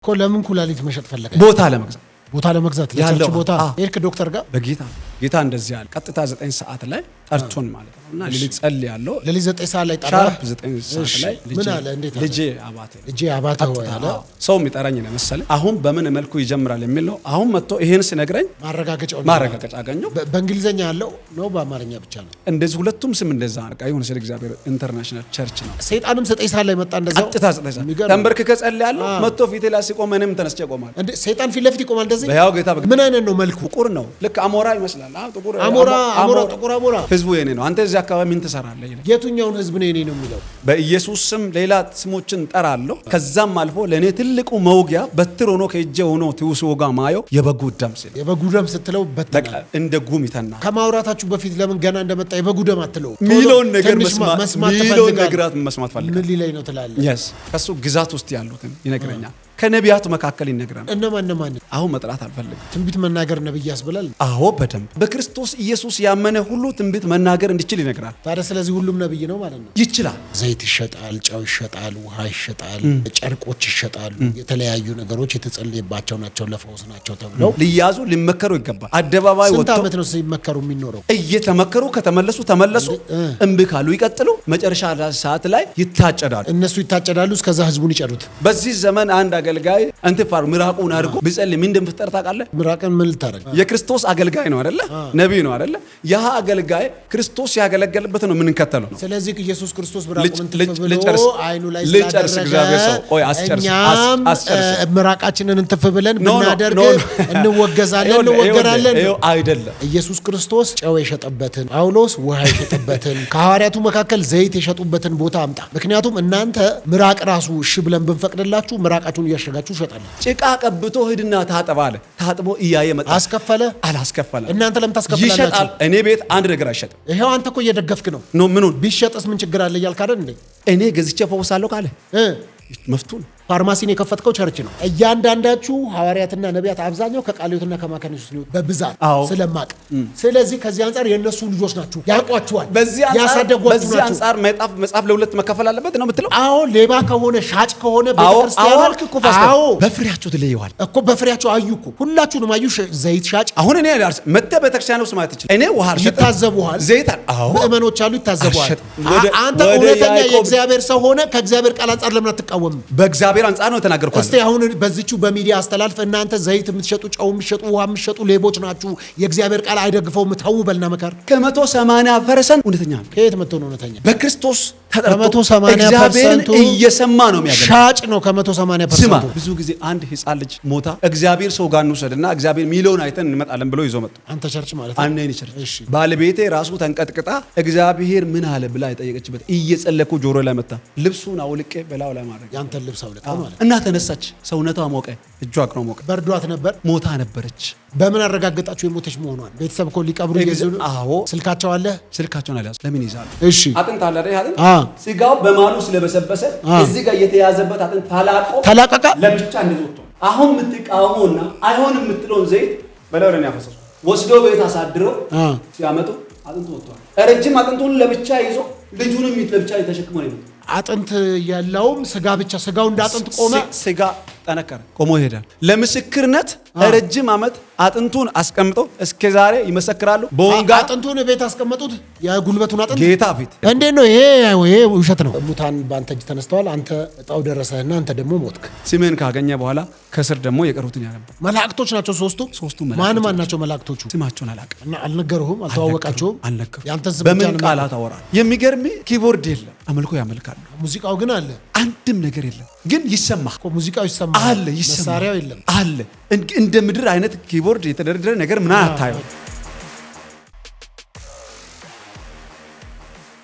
ለምን ኩላሊት መሸጥ ፈለገ? ቦታ ለመግዛት ለቸርች ቦታ ኤርክ ዶክተር ጋር ጌታ እንደዚህ ያለ ቀጥታ 9 ሰዓት ላይ ጠርቶን ማለት ነውና ሌሊት ጸልያለሁ። ሌሊት 9 ሰዓት ላይ ጠራ። ሻርፕ 9 ሰዓት ላይ ምን አለ? እንዴት አለ? ልጄ አባተ ያለ ሰው የሚጠራኝ ነው መሰለ። አሁን በምን መልኩ ይጀምራል የሚል ነው። አሁን መጥቶ ይሄን ሲነግረኝ ማረጋገጫ አገኘው። በእንግሊዘኛ ያለው ነው በአማርኛ ብቻ ነው? እንደዚህ ሁለቱም ስም እንደዛ ነው። ይሁን ስለ እግዚአብሔር ኢንተርናሽናል ቸርች ነው። ሰይጣንም 9 ሰዓት ላይ መጣ። እንደዛው ቀጥታ 9 ሰዓት ተንበርክከ ጸልያለሁ። መጥቶ ፊቴ ላይ ሲቆም እኔም ተነስቼ ቆማለሁ። እንዴ ሰይጣን ፊት ለፊት ይቆማል እንደዚህ? ያው ጌታ ምን አይነት ነው መልኩ? ጥቁር ነው። ልክ አሞራ ይመስላል። ጥቁር ጥቁር አሞራ። ህዝቡ የኔ ነው። አንተ እዚህ አካባቢ ምን ትሰራለህ ይላል። የቱኛውን ህዝብ ነው የኔ ነው የሚለው? በኢየሱስ ስም ሌላ ስሞችን ጠራለሁ። ከዛም አልፎ ለኔ ትልቁ መውጊያ በትር ሆኖ ከእጄ ሆኖ ትውስ ወጋ ማየው የበጉ ደም ሲል የበጉ ደም ስትለው በቃ እንደ ጉም ይተና። ከማውራታችሁ በፊት ለምን ገና እንደመጣ የበጉ ደም አትለው? ሚሊዮን ነገር መስማት ፈልጋለሁ። ምን ሊላይ ነው ትላለህ? yes ከሱ ግዛት ውስጥ ያሉትን ይነግረኛል። ከነቢያቱ መካከል ይነግራል። እነማን አሁን መጥራት አልፈልግም። ትንቢት መናገር ነብይ ያስብላል። አዎ በደንብ በክርስቶስ ኢየሱስ ያመነ ሁሉ ትንቢት መናገር እንዲችል ይነግራል። ታዲያ ስለዚህ ሁሉም ነብይ ነው ማለት ነው? ይችላል። ዘይት ይሸጣል፣ ጨው ይሸጣል፣ ውሃ ይሸጣል፣ ጨርቆች ይሸጣሉ። የተለያዩ ነገሮች የተጸለየባቸው ናቸው፣ ለፈውስ ናቸው ተብለው ሊያዙ ሊመከሩ ይገባል። አደባባይ ወጥተው ስንት ዓመት ነው ሲመከሩ የሚኖረው? እየተመከሩ ተመለሱ፣ እምቢ ካሉ ይቀጥሉ። መጨረሻ ሰዓት ላይ ይታጨዳሉ። እነሱ ይታጨዳሉ፣ እስከዛ ህዝቡን ይጨዱት። በዚህ ዘመን አንድ አገልጋይ እንትፋር ምራቁን አድርጎ ቢጸልይ ምን እንደምትፈጠር ታውቃለህ? ምራቅን ምን ልታረግ? የክርስቶስ አገልጋይ ነው አይደለ? ነብይ ነው አይደለ? ያ አገልጋይ ክርስቶስ ያገለገለበት ነው የምንከተለው ነው። ስለዚህ ኢየሱስ ክርስቶስ ምራቁን እንትፈብሎ አይኑ ላይ ምራቃችንን እንትፍ ብለን ብናደርግ እንወገራለን አይደለም። ኢየሱስ ክርስቶስ ጨው የሸጠበትን ጳውሎስ ውሃ የሸጠበትን ከሐዋርያቱ መካከል ዘይት የሸጡበትን ቦታ አምጣ። ምክንያቱም እናንተ ምራቅ ራሱ እሺ ብለን ብንፈቅድላችሁ ምራቃችሁን እያሸጋችሁ ሸጣለ። ጭቃ ቀብቶ ሂድና ታጠባለ። ታጥቦ እያየ መጣ። አስከፈለ? አላስከፈለ። እናንተ ለምን ታስከፍላላችሁ? ይሸጣል። እኔ ቤት አንድ ነገር አይሸጥም። ይሄው አንተ እኮ እየደገፍክ ነው። ምኑን ቢሸጥስ ምን ችግር አለ እያልክ አይደል እንዴ? እኔ ገዝቼ ፈውሳለሁ ካለ መፍቱን ፋርማሲን የከፈትከው ቸርች ነው። እያንዳንዳችሁ ሐዋርያትና ነቢያት አብዛኛው ከቃልዮትና ከማካኒሱ ነው በብዛት ስለማቅ። ስለዚህ ከዚህ አንፃር የነሱ ልጆች ናችሁ፣ ያቋችኋል፣ ያሳደጓችሁ ናችሁ። አንፃር መጽሐፍ ለሁለት መከፈል አለበት ነው የምትለው? አዎ ሌባ ከሆነ ሻጭ ከሆነ ቤተክርስቲያኑ በፍሬያቸው ትለየዋል እኮ። በፍሬያቸው አዩ እኮ ሁላችሁንም አዩ። ዘይት ሻጭ አሁን እኔ መጥተ ቤተክርስቲያን ውስጥ ማለት ይችላል። እኔ ውሃ ይታዘቡሃል፣ ዘይት ምእመኖች አሉ ይታዘቡሃል። አንተ እውነተኛ የእግዚአብሔር ሰው ሆነ ከእግዚአብሔር ቃል አንፃር ለምን አትቃወምም? በእግዚአብሔር አንፃር ነው ተናገርኩት። እስቲ አሁን በዚህቹ በሚዲያ አስተላልፈ እናንተ ዘይት የምትሸጡ ጨው የምትሸጡ ውሃ የምትሸጡ ሌቦች ናችሁ፣ የእግዚአብሔር ቃል አይደግፈውም፣ ተው በልና መከር። ከ180% እውነተኛ ነው። ከየት መጥቶ ነው እውነተኛ? በክርስቶስ ከ180% እየሰማ ነው የሚያገር ሻጭ ነው። ከ180% ብዙ ጊዜ አንድ ህፃን ልጅ ሞታ እግዚአብሔር ሰው ጋር እንውሰድና እግዚአብሔር ሚሊዮን አይተን እንመጣለን ብሎ ይዞ መጡ። አንተ ቸርች ማለት ነው? አንኔ ቸርች። ባለቤቴ ራሱ ተንቀጥቅጣ እግዚአብሔር ምን አለ ብላ የጠየቀችበት እየጸለኩ ጆሮ ላይ መታ። ልብሱን አውልቄ በላው ላይ ማድረግ ያንተን ልብስ አውልቄ ማለት እና ተነሳች። ሰውነቷ ሞቀ፣ እጇ እግሯ ሞቀ። በርዷት ነበር። ሞታ ነበረች። በምን አረጋግጣችሁ የሞተች መሆኗን? ቤተሰብ እኮ ሊቀብሩ ይዘሉ። አዎ ስልካቸው አለ። ስልካቸውን አልያዙ። ለምን ይዛሉ? እሺ አጥንት አለ አይደል? አጥንት ስጋው በማሉ ስለበሰበሰ እዚህ ጋር የተያዘበት አጥንት ተላቀቀ። ለብቻ እንደዚህ ወጥቶ አሁን የምትቃወመውና አይሆንም የምትለውን ዘይት በላው ላይ ያፈሰሱ ወስዶ ቤት አሳድረው ሲያመጡ አጥንቱ ወጥቷል። ረጅም አጥንቱን ለብቻ ይዞ ልጁንም ለብቻ ተሸክሞ ነው። አጥንት ያለውም ስጋ ብቻ። ስጋው እንደ አጥንት ቆመ። ስጋ ጠነከረ፣ ቆሞ ይሄዳል። ለምስክርነት ረጅም ዓመት አጥንቱን አስቀምጠው እስከ ዛሬ ይመሰክራሉ። በወንጋ አጥንቱን ቤት አስቀመጡት። የጉልበቱን አጥንት ጌታ ፊት እንዴት ነው? ይሄ ውሸት ነው። ሙታን ባንተ እጅ ተነስተዋል። አንተ እጣው ደረሰህና አንተ ደግሞ ሞትክ። ስሜን ካገኘ በኋላ ከስር ደግሞ የቀሩትን ያነባ መላእክቶች ናቸው ሶስቱ። ማን ናቸው መላእክቶቹ? ስማቸውን አላውቅም። እና አልነገሩህም? አልተዋወቃቸውም? አልነገሩም። ያንተን ስም በምን ቃላት አወራል? የሚገርም ኪቦርድ የለም። አምልኮ ያመልካሉ። ሙዚቃው ግን አለ። አንድም ነገር የለም፣ ግን ይሰማል። ሙዚቃው ይሰማል አለ፣ ይሰማል። መሳሪያው የለም አለ። እንደ ምድር አይነት ኪቦርድ የተደረደረ ነገር ምን አታየው።